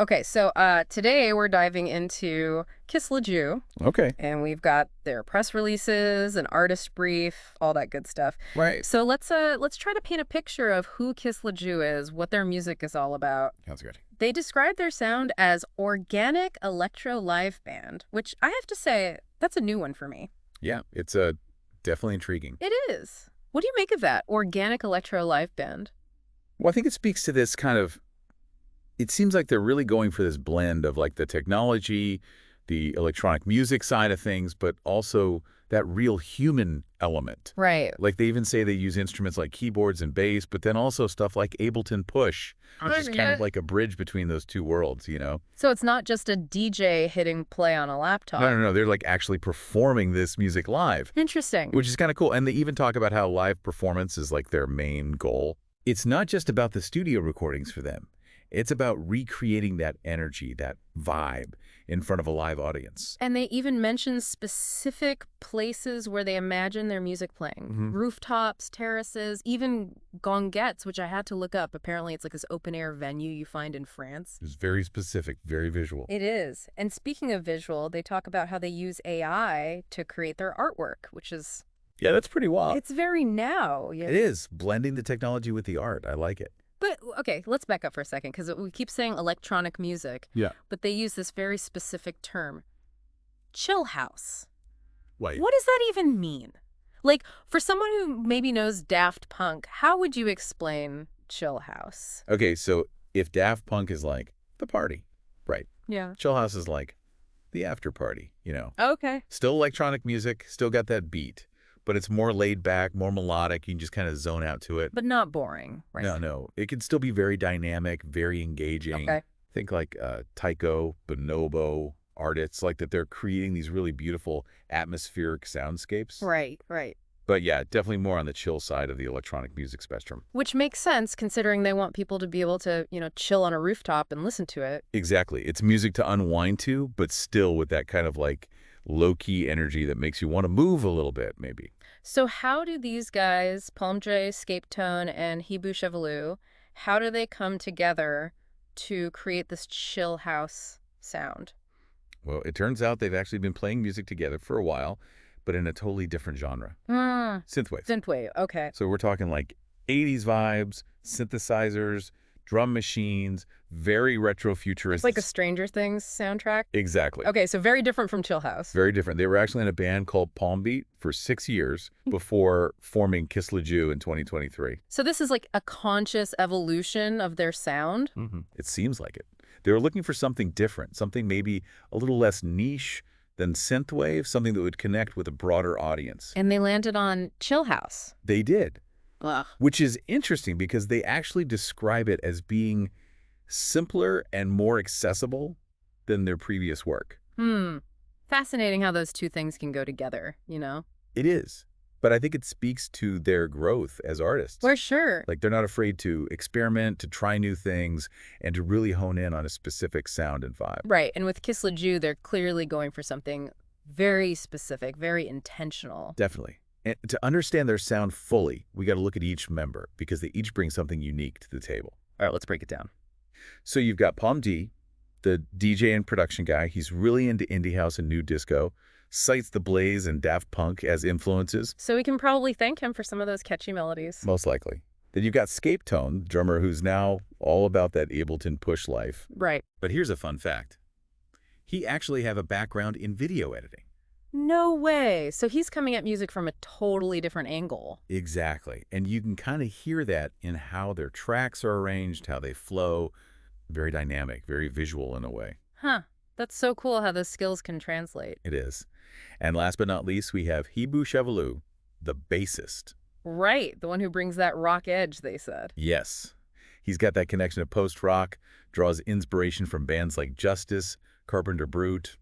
Okay, so today we're diving into Kiss La Joue, Okay. and we've got their press releases, an artist brief, all that good stuff. Right. So let's try to paint a picture of who Kiss La Joue is, what their music is all about. Sounds good. They describe their sound as organic electro live band, which I have to say, that's a new one for me. Yeah, it's definitely intriguing. It is. What do you make of that, organic electro live band? Well, I think it speaks to this kind of, it seems like they're really going for this blend of like the technology, the electronic music side of things, but also that real human element. Right. Like they even say they use instruments like keyboards and bass, but then also stuff like Ableton Push, which is kind of like a bridge between those two worlds, you know? So it's not just a DJ hitting play on a laptop. No. They're like actually performing this music live, Interesting. which is kind of cool. And they even talk about how live performance is like their main goal. It's not just about the studio recordings for them. It's about recreating that energy, that vibe in front of a live audience. And they even mention specific places where they imagine their music playing. Rooftops, terraces, even gonguettes, which I had to look up. Apparently it's like this open-air venue you find in France. It's very specific, very visual. It is. And speaking of visual, they talk about how they use AI to create their artwork, which is... Yeah, that's pretty wild. It's very now. It is. Blending the technology with the art. I like it. But, okay, let's back up for a second, because we keep saying electronic music. Yeah. But they use this very specific term, chill house. Wait. What does that even mean? Like, for someone who maybe knows Daft Punk, how would you explain chill house? Okay, so if Daft Punk is like the party, right? Yeah. Chill House is like the after party, you know? Okay. Still electronic music, still got that beat, but it's more laid back, more melodic. You can just kind of zone out to it. But not boring, right? No. It can still be very dynamic, very engaging. Okay. Think like Tycho, Bonobo, artists, like that they're creating these really beautiful atmospheric soundscapes. Right. But yeah, definitely more on the chill side of the electronic music spectrum. Which makes sense, considering they want people to be able to, chill on a rooftop and listen to it. Exactly. It's music to unwind to, but still with that kind of like low-key energy that makes you want to move a little bit, maybe. So how do these guys, Palm J, Scape Tone, and Hibu Chevelu, how do they come together to create this chill house sound? Well, it turns out they've actually been playing music together for a while, but in a totally different genre. Synthwave. Synthwave, okay. So we're talking like 80s vibes, synthesizers, drum machines, very retro-futuristic. Like a Stranger Things soundtrack? Exactly. Okay, so very different from Chill House. Very different. They were actually in a band called Palm Beat for 6 years before forming Kiss La Joue in 2023. So this is like a conscious evolution of their sound? It seems like it. They were looking for something different, something maybe a little less niche than synthwave, something that would connect with a broader audience. And they landed on Chill House. They did. Ugh. Which is interesting because they actually describe it as being simpler and more accessible than their previous work. Fascinating how those two things can go together, It is. But I think it speaks to their growth as artists. For sure. Like they're not afraid to experiment, to try new things, and to really hone in on a specific sound and vibe. Right, and with Kiss La Joue, they're clearly going for something very specific, very intentional. Definitely. And to understand their sound fully, we got to look at each member because they each bring something unique to the table. All right, let's break it down. So you've got Palm D, the DJ and production guy. He's really into indie house and new disco, cites the Blaze and Daft Punk as influences. So we can probably thank him for some of those catchy melodies. Most likely. Then you've got Scape Tone, the drummer who's now all about that Ableton Push life. Right. But here's a fun fact. He actually have a background in video editing. No way. So he's coming at music from a totally different angle. Exactly. And you can kind of hear that in how their tracks are arranged, how they flow. Very dynamic, very visual in a way. Huh. That's so cool how those skills can translate. It is. And last but not least, we have Hibu Chevelu, the bassist. Right. The one who brings that rock edge, they said. Yes. He's got that connection to post-rock, draws inspiration from bands like Justice, Carpenter Brute.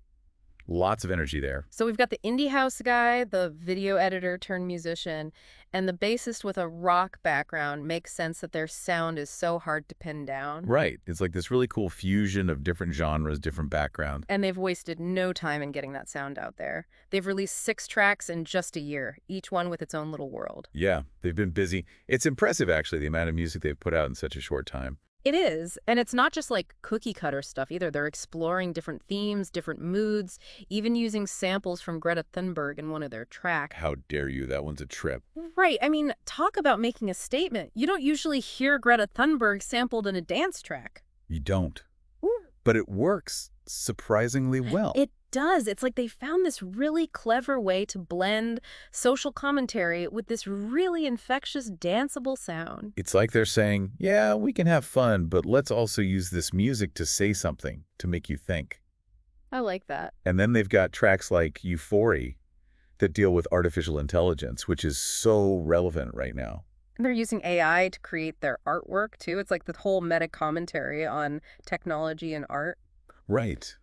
Lots of energy there. So we've got the indie house guy, the video editor turned musician, and the bassist with a rock background. Makes sense that their sound is so hard to pin down. Right. It's like this really cool fusion of different genres, different background. And they've wasted no time in getting that sound out there. They've released 6 tracks in just a year, each one with its own little world. Yeah, they've been busy. It's impressive, actually, the amount of music they've put out in such a short time. It is. And it's not just like cookie cutter stuff either. They're exploring different themes, different moods, even using samples from Greta Thunberg in one of their tracks. How dare you? That one's a trip. Right. I mean, talk about making a statement. You don't usually hear Greta Thunberg sampled in a dance track. You don't. Ooh. But it works surprisingly well. It does. It's like they found this really clever way to blend social commentary with this really infectious, danceable sound. It's like they're saying, yeah, we can have fun, but let's also use this music to say something, to make you think. I like that. And then they've got tracks like Euphoria that deal with artificial intelligence, which is so relevant right now. And they're using AI to create their artwork, too. It's like the whole meta commentary on technology and art. Right.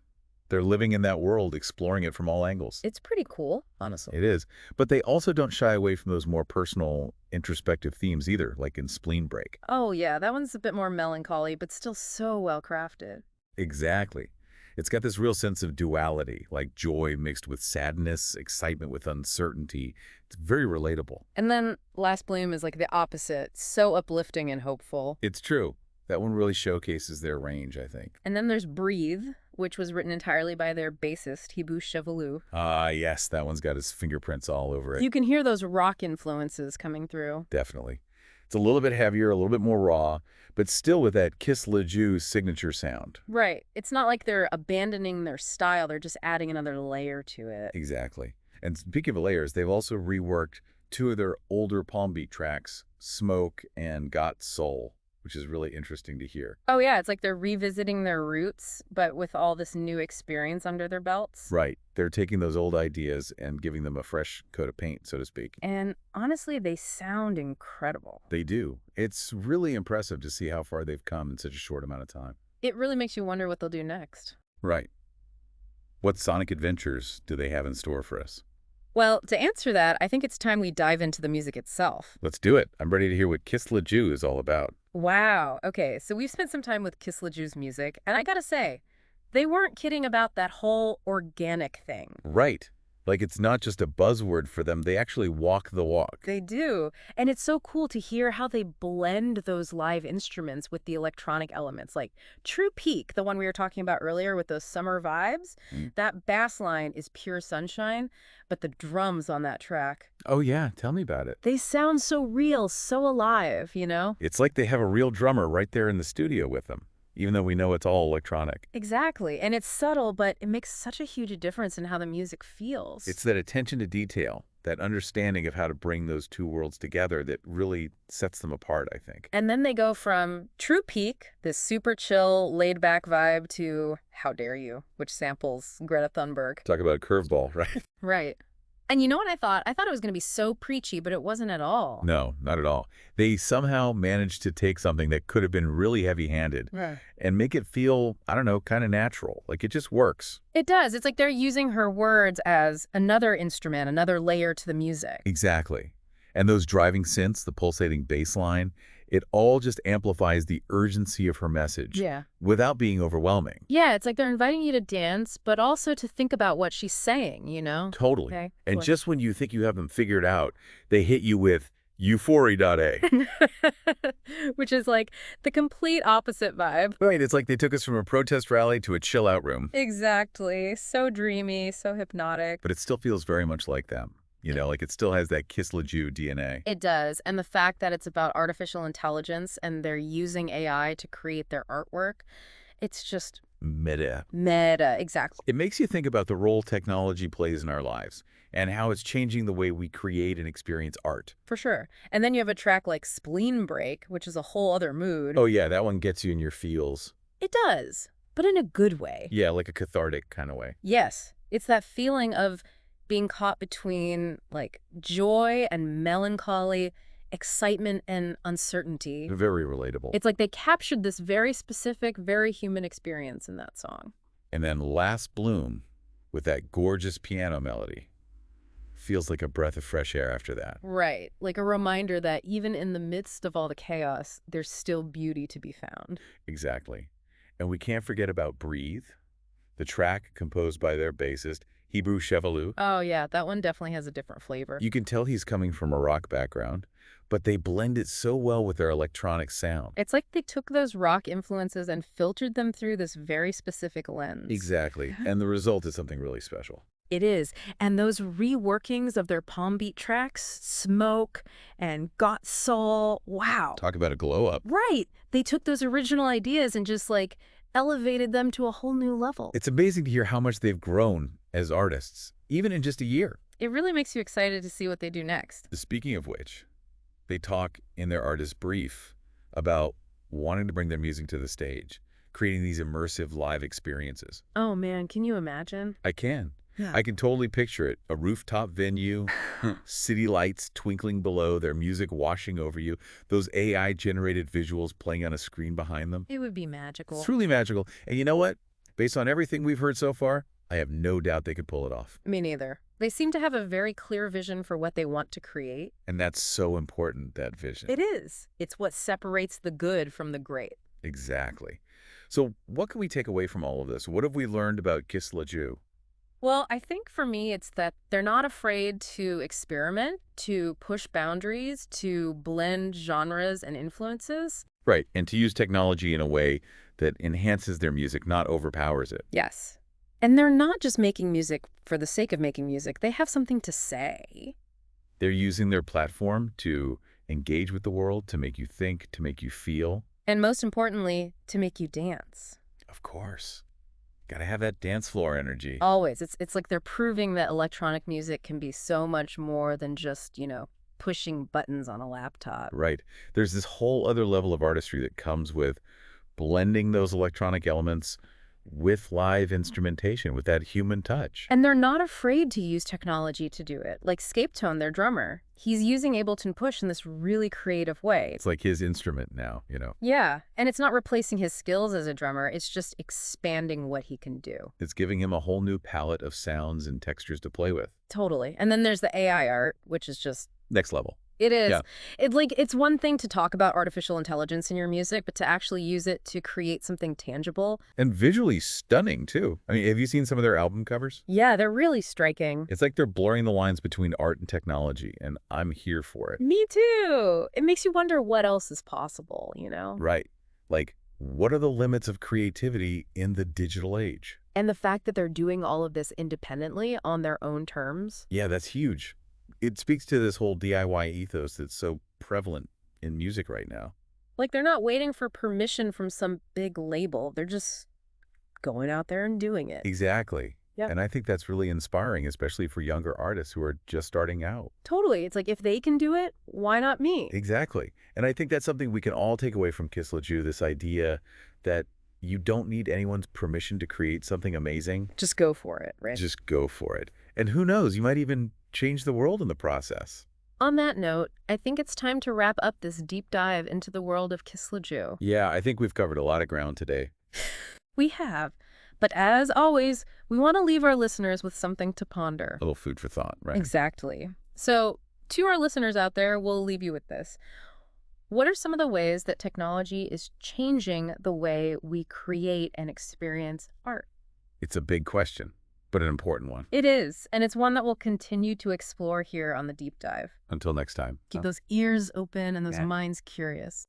They're living in that world, exploring it from all angles. It's pretty cool, honestly. It is. But they also don't shy away from those more personal, introspective themes either, like in Spleen Break. Oh, yeah, that one's a bit more melancholy, but still so well crafted. Exactly. It's got this real sense of duality, like joy mixed with sadness, excitement with uncertainty. It's very relatable. And then Last Bloom is like the opposite, so uplifting and hopeful. It's true. That one really showcases their range, I think. And then there's Breathe, which was written entirely by their bassist, Hibu Chevalou. Ah, yes, that one's got his fingerprints all over it. You can hear those rock influences coming through. Definitely. It's a little bit heavier, a little bit more raw, but still with that Kiss La Joue signature sound. Right. It's not like they're abandoning their style, they're just adding another layer to it. Exactly. And speaking of layers, they've also reworked two of their older Palm Beat tracks, Smoke and Got Soul, which is really interesting to hear. Oh, yeah, it's like they're revisiting their roots, but with all this new experience under their belts. Right. They're taking those old ideas and giving them a fresh coat of paint, so to speak. And honestly, they sound incredible. They do. It's really impressive to see how far they've come in such a short amount of time. It really makes you wonder what they'll do next. Right. What sonic adventures do they have in store for us? Well, to answer that, I think it's time we dive into the music itself. Let's do it. I'm ready to hear what Kiss La Joue is all about. Wow. Okay, so we've spent some time with Kiss La Joue's music, and I gotta say, they weren't kidding about that whole organic thing. Right. Like it's not just a buzzword for them. They actually walk the walk. They do. And it's so cool to hear how they blend those live instruments with the electronic elements. Like True Peak, the one we were talking about earlier with those summer vibes, that bass line is pure sunshine, but the drums on that track, Oh, yeah. Tell me about it. they sound so real, so alive, you know? It's like they have a real drummer right there in the studio with them, even though we know it's all electronic. Exactly. And it's subtle, but it makes such a huge difference in how the music feels. It's that attention to detail, that understanding of how to bring those two worlds together that really sets them apart, I think. And then they go from True Peak, this super chill, laid-back vibe, to How Dare You, which samples Greta Thunberg. Talk about a curveball, right? Right. And you know what I thought? I thought it was going to be so preachy, but it wasn't at all. No, not at all. They somehow managed to take something that could have been really heavy-handed Right. and make it feel, I don't know, kind of natural. Like it just works. It does. It's like they're using her words as another instrument, another layer to the music. Exactly. And those driving synths, the pulsating bass line, it all just amplifies the urgency of her message Yeah. without being overwhelming. Yeah, it's like they're inviting you to dance, but also to think about what she's saying, you know? Totally. Okay. And cool. just when you think you have them figured out, they hit you with Euphoria.A. Which is like the complete opposite vibe. Right, it's like they took us from a protest rally to a chill-out room. Exactly. So dreamy, so hypnotic. But it still feels very much like them. You know, like it still has that Kiss La Joue DNA. It does. And the fact that it's about artificial intelligence and they're using AI to create their artwork, it's just Meta. meta. Exactly. It makes you think about the role technology plays in our lives and how it's changing the way we create and experience art. For sure. And then you have a track like Spleen Break, which is a whole other mood. Oh yeah, that one gets you in your feels. It does, but in a good way. Yeah, like a cathartic kind of way. Yes. It's that feeling of being caught between like joy and melancholy, excitement and uncertainty. Very relatable. It's like they captured this very specific, very human experience in that song. And then Last Bloom, with that gorgeous piano melody, feels like a breath of fresh air after that. Right. Like a reminder that even in the midst of all the chaos, there's still beauty to be found. Exactly. And we can't forget about Breathe, the track composed by their bassist, Hibu Chevalou. Oh, yeah. That one definitely has a different flavor. You can tell he's coming from a rock background, but they blend it so well with their electronic sound. It's like they took those rock influences and filtered them through this very specific lens. Exactly. And the result is something really special. It is. And those reworkings of their Palm Beat tracks, Smoke and Got Soul, wow. Talk about a glow up. Right. They took those original ideas and just like elevated them to a whole new level. It's amazing to hear how much they've grown as artists, even in just a year. It really makes you excited to see what they do next. Speaking of which, they talk in their artist brief about wanting to bring their music to the stage, creating these immersive live experiences. Oh man, can you imagine? I can. Yeah. I can totally picture it. A rooftop venue, city lights twinkling below, their music washing over you, those AI-generated visuals playing on a screen behind them. It would be magical. It's truly magical. And you know what? Based on everything we've heard so far, I have no doubt they could pull it off. Me neither. They seem to have a very clear vision for what they want to create. And that's so important, that vision. It is. It's what separates the good from the great. Exactly. So what can we take away from all of this? What have we learned about Kiss La Joue? Well, I think for me, it's that they're not afraid to experiment, to push boundaries, to blend genres and influences. Right, and to use technology in a way that enhances their music, not overpowers it. Yes. And they're not just making music for the sake of making music. They have something to say. They're using their platform to engage with the world, to make you think, to make you feel. And most importantly, to make you dance. Of course. Gotta have that dance floor energy. Always. It's like they're proving that electronic music can be so much more than just, pushing buttons on a laptop. Right. There's this whole other level of artistry that comes with blending those electronic elements with live instrumentation, with that human touch. And they're not afraid to use technology to do it. Like Scapetone, their drummer, he's using Ableton Push in this really creative way. It's like his instrument now, Yeah, and it's not replacing his skills as a drummer. It's just expanding what he can do. It's giving him a whole new palette of sounds and textures to play with. Totally. And then there's the AI art, which is just... Next level. It is. Yeah. It's one thing to talk about artificial intelligence in your music, but to actually use it to create something tangible. And visually stunning, too. I mean, have you seen some of their album covers? Yeah, they're really striking. It's like they're blurring the lines between art and technology, and I'm here for it. Me too. It makes you wonder what else is possible, Right. Like, what are the limits of creativity in the digital age? And the fact that they're doing all of this independently on their own terms. Yeah, that's huge. It speaks to this whole DIY ethos that's so prevalent in music right now. Like they're not waiting for permission from some big label. They're just going out there and doing it. Exactly. Yeah. And I think that's really inspiring, especially for younger artists who are just starting out. Totally. It's like, if they can do it, why not me? Exactly. And I think that's something we can all take away from Kiss La Joue, this idea that you don't need anyone's permission to create something amazing. Just go for it, right? Just go for it. And who knows, you might even change the world in the process. On that note, I think it's time to wrap up this deep dive into the world of Kiss La Joue. Yeah, I think we've covered a lot of ground today. We have. But as always, we want to leave our listeners with something to ponder. A little food for thought, right? Exactly. So, to our listeners out there, we'll leave you with this. What are some of the ways that technology is changing the way we create and experience art? It's a big question, but an important one. It is, and it's one that we'll continue to explore here on The Deep Dive. Until next time. Keep those ears open and those minds curious.